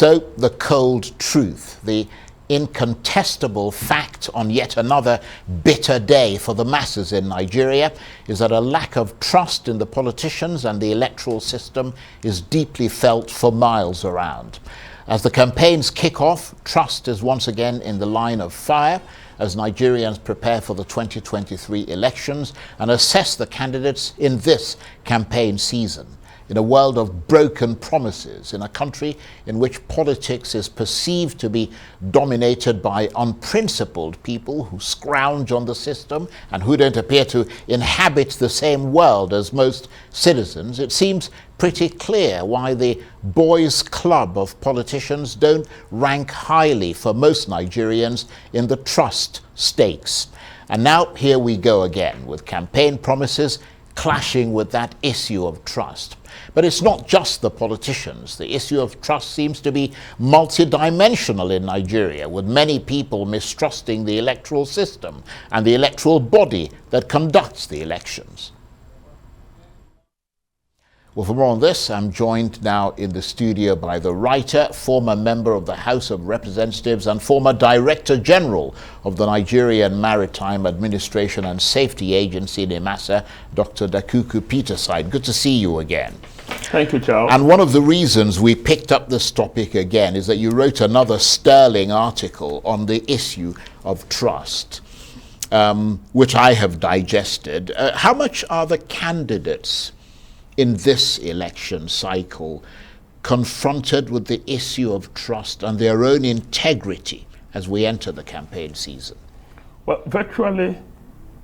So the cold truth, the incontestable fact on yet another bitter day for the masses in Nigeria, is that a lack of trust in the politicians and the electoral system is deeply felt for miles around. As the campaigns kick off, trust is once again in the line of fire as Nigerians prepare for the 2023 elections and assess the candidates in this campaign season. In a world of broken promises, in a country in which politics is perceived to be dominated by unprincipled people who scrounge on the system and who don't appear to inhabit the same world as most citizens, it seems pretty clear why the boys' club of politicians don't rank highly for most Nigerians in the trust stakes. And now here we go again, with campaign promises clashing with that issue of trust. But it's not just the politicians. The issue of trust seems to be multidimensional in Nigeria, with many people mistrusting the electoral system and the electoral body that conducts the elections. Well, for more on this, I'm joined now in the studio by the writer, former member of the House of Representatives and former Director General of the Nigerian Maritime Administration and Safety Agency, NIMASA, Dr. Dakuku Peterside. Good to see you again. Thank you, Charles. And one of the reasons we picked up this topic again is that you wrote another sterling article on the issue of trust, which I have digested. How much are the candidates in this election cycle confronted with the issue of trust and their own integrity as we enter the campaign season? Well, virtually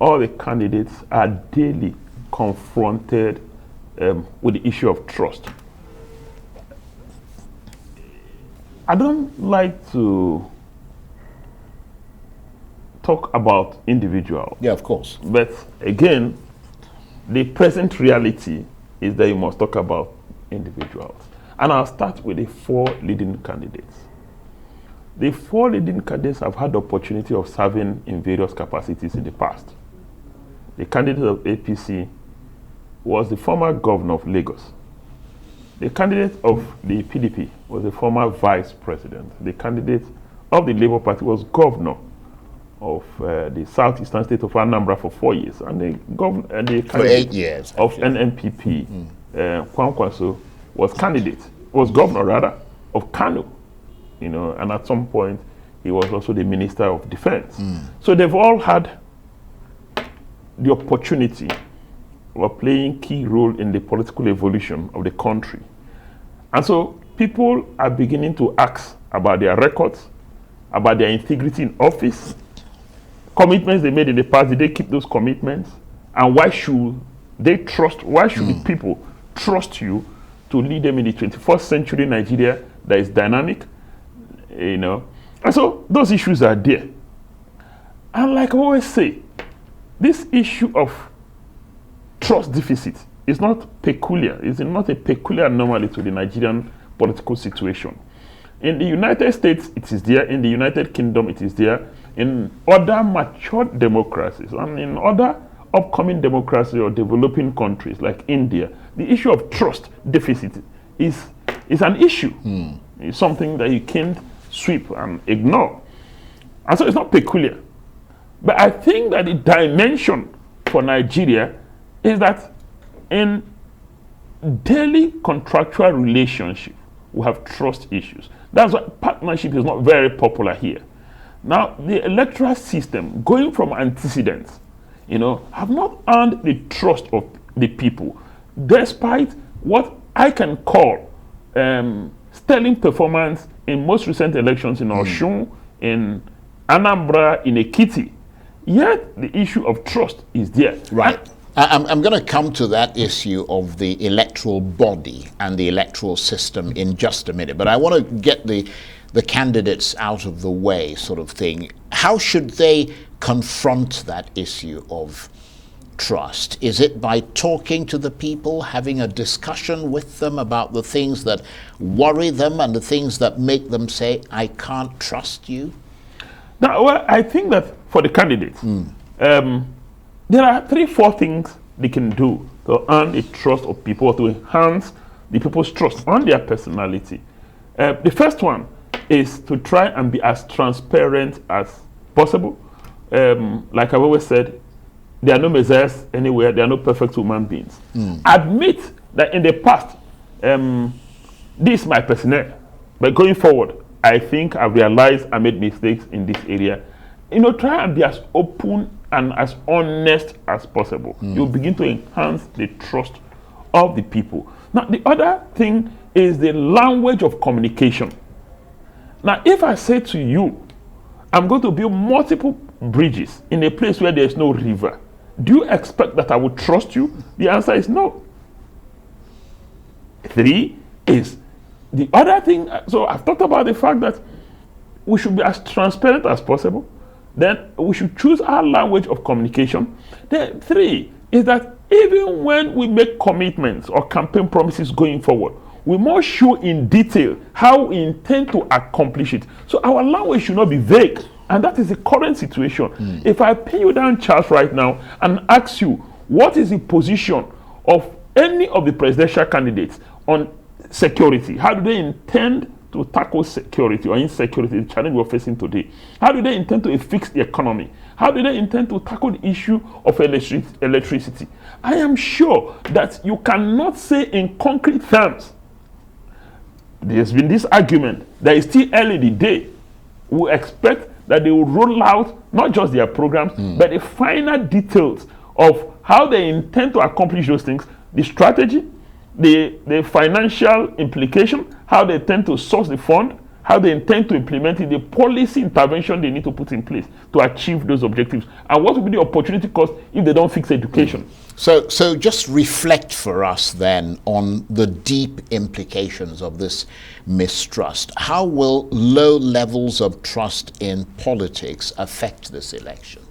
all the candidates are daily confronted with the issue of trust. I don't like to talk about individuals. Yeah, of course. But again, the present reality is that you must talk about individuals. And I'll start with the four leading candidates. The four leading candidates have had the opportunity of serving in various capacities in the past. The candidate of APC was the former governor of Lagos. The candidate of the PDP was the former vice president. The candidate of the Labour Party was governor of the southeastern state of Anambra for 4 years, and the candidate for 8 years of NNPP, Kwankwaso, was governor rather of Kano, and at some point he was also the Minister of Defense. So they've all had the opportunity of playing key role in the political evolution of the country. And so people are beginning to ask about their records, about their integrity in office, commitments they made in the past, did they keep those commitments? And why should they trust, why should the people trust you to lead them in the 21st century Nigeria that is dynamic? And so those issues are there. And like I always say, this issue of trust deficit is not peculiar. It's not a peculiar anomaly to the Nigerian political situation. In the United States, it is there. In the United Kingdom, it is there. In other mature democracies and in other upcoming democracies or developing countries like India, the issue of trust deficit is an issue. It's something that you can't sweep and ignore. And so it's not peculiar. But I think that the dimension for Nigeria is that in daily contractual relationship, we have trust issues. That's why partnership is not very popular here. Now, the electoral system, going from antecedents, have not earned the trust of the people, despite what I can call sterling performance in most recent elections in Osun, in Anambra, in Ekiti. Yet, the issue of trust is there. Right. I'm going to come to that issue of the electoral body and the electoral system in just a minute, but I want to get the candidates out of the way, sort of thing. How should they confront that issue of trust? Is it by talking to the people, having a discussion with them about the things that worry them and the things that make them say, I can't trust you? Now, well, I think that for the candidates, there are 3-4 things they can do to earn the trust of people, to enhance the people's trust on their personality. The first one is to try and be as transparent as possible. Like I've always said, there are no messiahs anywhere. There are no perfect human beings. Admit that in the past, this is my personnel. But going forward, I think I've realized I made mistakes in this area. Try and be as open and as honest as possible. You'll begin to enhance the trust of the people. Now, the other thing is the language of communication. Now, if I say to you, I'm going to build multiple bridges in a place where there's no river, do you expect that I would trust you? The answer is no. 3 is the other thing. So I've talked about the fact that we should be as transparent as possible. Then we should choose our language of communication. Then 3 is that even when we make commitments or campaign promises going forward, we must show in detail how we intend to accomplish it. So our language should not be vague. And that is the current situation. If I pin you down, Charles, right now and ask you, what is the position of any of the presidential candidates on security? How do they intend to tackle security or insecurity, the challenge we're facing today? How do they intend to fix the economy? How do they intend to tackle the issue of electricity? I am sure that you cannot say in concrete terms. There's been this argument that it's still early in the day. We expect that they will roll out not just their programs, but the final details of how they intend to accomplish those things, the strategy, the financial implication, how they intend to source the fund, how they intend to implement it, the policy intervention they need to put in place to achieve those objectives, and what will be the opportunity cost if they don't fix education. So just reflect for us then on the deep implications of this mistrust. How will low levels of trust in politics affect this election?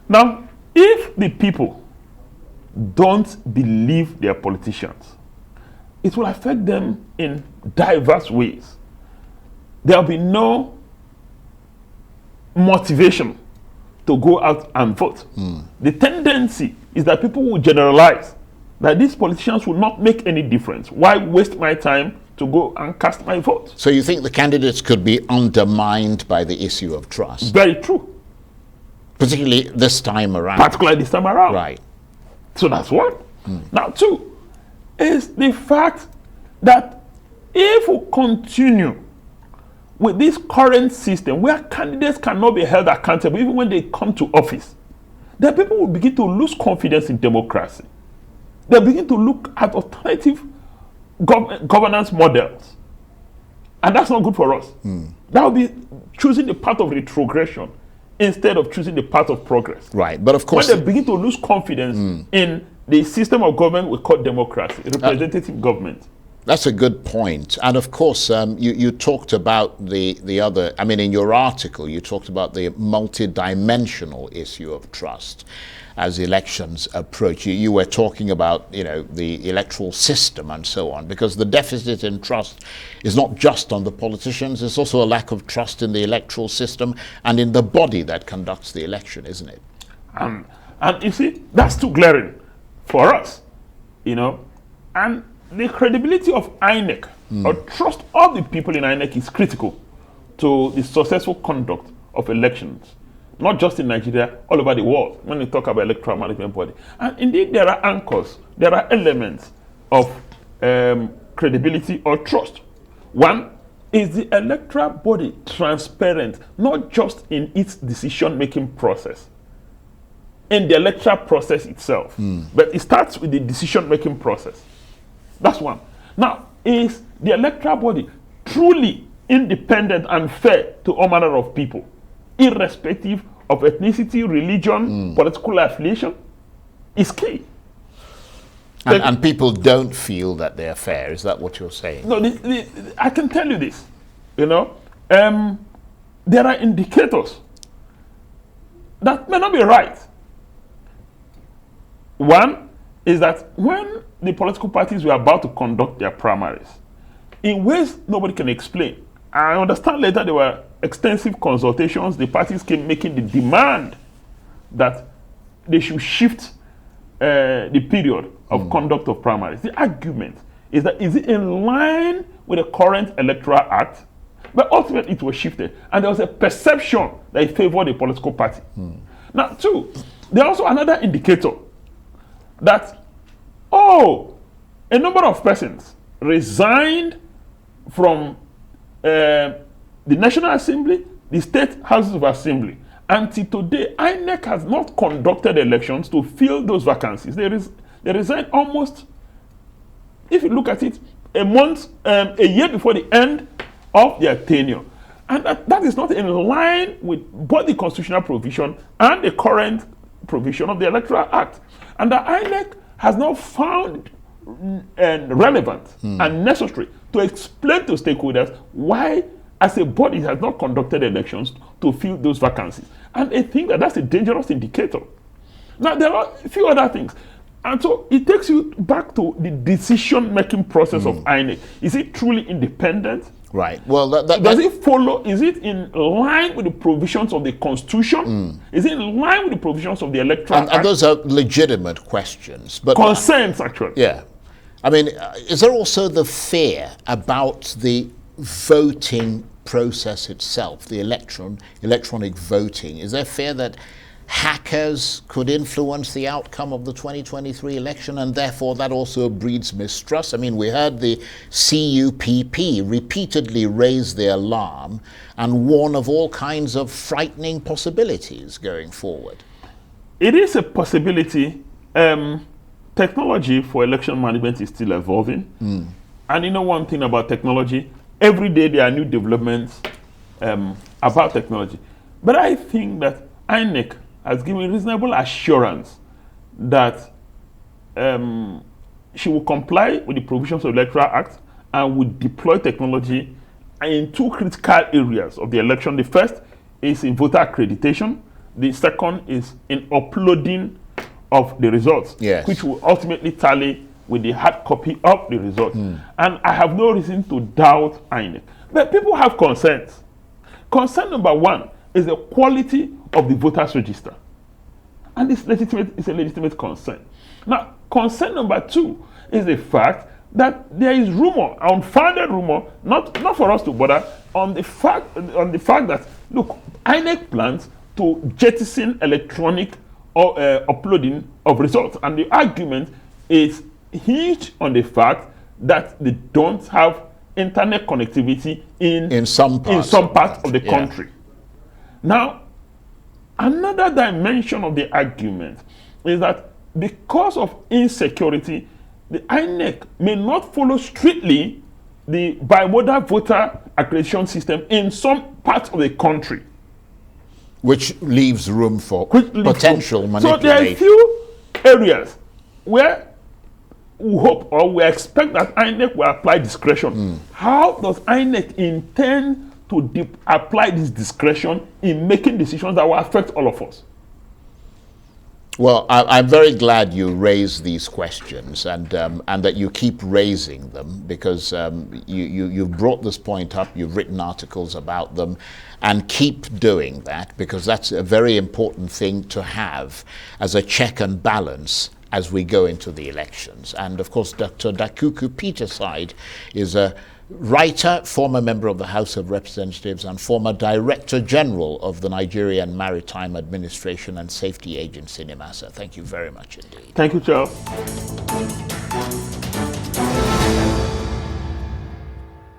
Now, if the people don't believe their politicians, it will affect them in diverse ways. There will be no motivation to go out and vote. The tendency is that people will generalize that these politicians will not make any difference. Why waste my time to go and cast my vote? So you think the candidates could be undermined by the issue of trust? Very true. Particularly this time around. Right. So that's one. Now, 2 is the fact that if we continue with this current system where candidates cannot be held accountable even when they come to office, then people will begin to lose confidence in democracy. They'll begin to look at alternative governance models. And that's not good for us. That will be choosing the path of retrogression instead of choosing the path of progress. Right, but of course, when they begin to lose confidence in the system of government we call democracy, representative government. That's a good point. And of course, you talked about the other, I mean, in your article, you talked about the multi-dimensional issue of trust as elections approach. You were talking about, the electoral system and so on, because the deficit in trust is not just on the politicians, it's also a lack of trust in the electoral system and in the body that conducts the election, isn't it? And you see, that's too glaring for us, and the credibility of INEC or trust of the people in INEC is critical to the successful conduct of elections, not just in Nigeria, all over the world, when we talk about electoral management body. And indeed, there are anchors, there are elements of credibility or trust. One, is the electoral body transparent, not just in its decision-making process, in the electoral process itself, but it starts with the decision-making process. That's one. Now, is the electoral body truly independent and fair to all manner of people, irrespective of ethnicity, religion, political affiliation? Is key. And people don't feel that they're fair. Is that what you're saying? No, I can tell you this. There are indicators that may not be right. One is that when the political parties were about to conduct their primaries, in ways nobody can explain, I understand later there were extensive consultations, the parties came making the demand that they should shift the period of conduct of primaries. The argument is that is it in line with the current Electoral Act? But ultimately it was shifted. And there was a perception that it favored a political party. Now, two, there's also another indicator that, a number of persons resigned from the National Assembly, the state houses of assembly. Until today, INEC has not conducted elections to fill those vacancies. They resigned almost, if you look at it, a year before the end of their tenure. And that is not in line with both the constitutional provision and the current provision of the Electoral Act. And the INEC has now found relevant and necessary to explain to stakeholders why, as a body, it has not conducted elections to fill those vacancies. And I think that that's a dangerous indicator. Now, there are a few other things. And so it takes you back to the decision-making process of INEC. Is it truly independent? Right. Well, does it follow? Is it in line with the provisions of the Constitution? Is it in line with the provisions of the Electoral Act? And those are legitimate questions. But concerns, actually. Yeah. I mean, is there also the fear about the voting process itself, the electronic voting? Is there fear that hackers could influence the outcome of the 2023 election, and therefore that also breeds mistrust? I mean, we heard the CUPP repeatedly raise the alarm and warn of all kinds of frightening possibilities going forward. It is a possibility. Technology for election management is still evolving. And you know one thing about technology, every day there are new developments about technology. But I think that INEC has given reasonable assurance that she will comply with the provisions of the Electoral Act and will deploy technology in two critical areas of the election. The first is in voter accreditation. The second is in uploading of the results, which will ultimately tally with the hard copy of the results. And I have no reason to doubt INEC. But people have concerns. Concern number one is the quality of the voters register. And it's a legitimate concern. Now, concern number two is the fact that there is rumor, unfounded rumor, not for us to bother, on the fact that, look, INEC plans to jettison electronic uploading of results. And the argument is hinged on the fact that they don't have internet connectivity in some parts of the country. Now, another dimension of the argument is that because of insecurity, the INEC may not follow strictly the bimodal voter accreditation system in some parts of the country. Which leaves room for potential manipulation. So there are a few areas where we hope or we expect that INEC will apply discretion. How does INEC intend to apply this discretion in making decisions that will affect all of us? Well, I'm very glad you raised these questions and that you keep raising them, because you've brought this point up, you've written articles about them, and keep doing that, because that's a very important thing to have as a check and balance as we go into the elections. And of course, Dr. Dakuku Peterside is a writer, former member of the House of Representatives, and former Director General of the Nigerian Maritime Administration and Safety Agency, NIMASA. Thank you very much indeed. Thank you, Charles.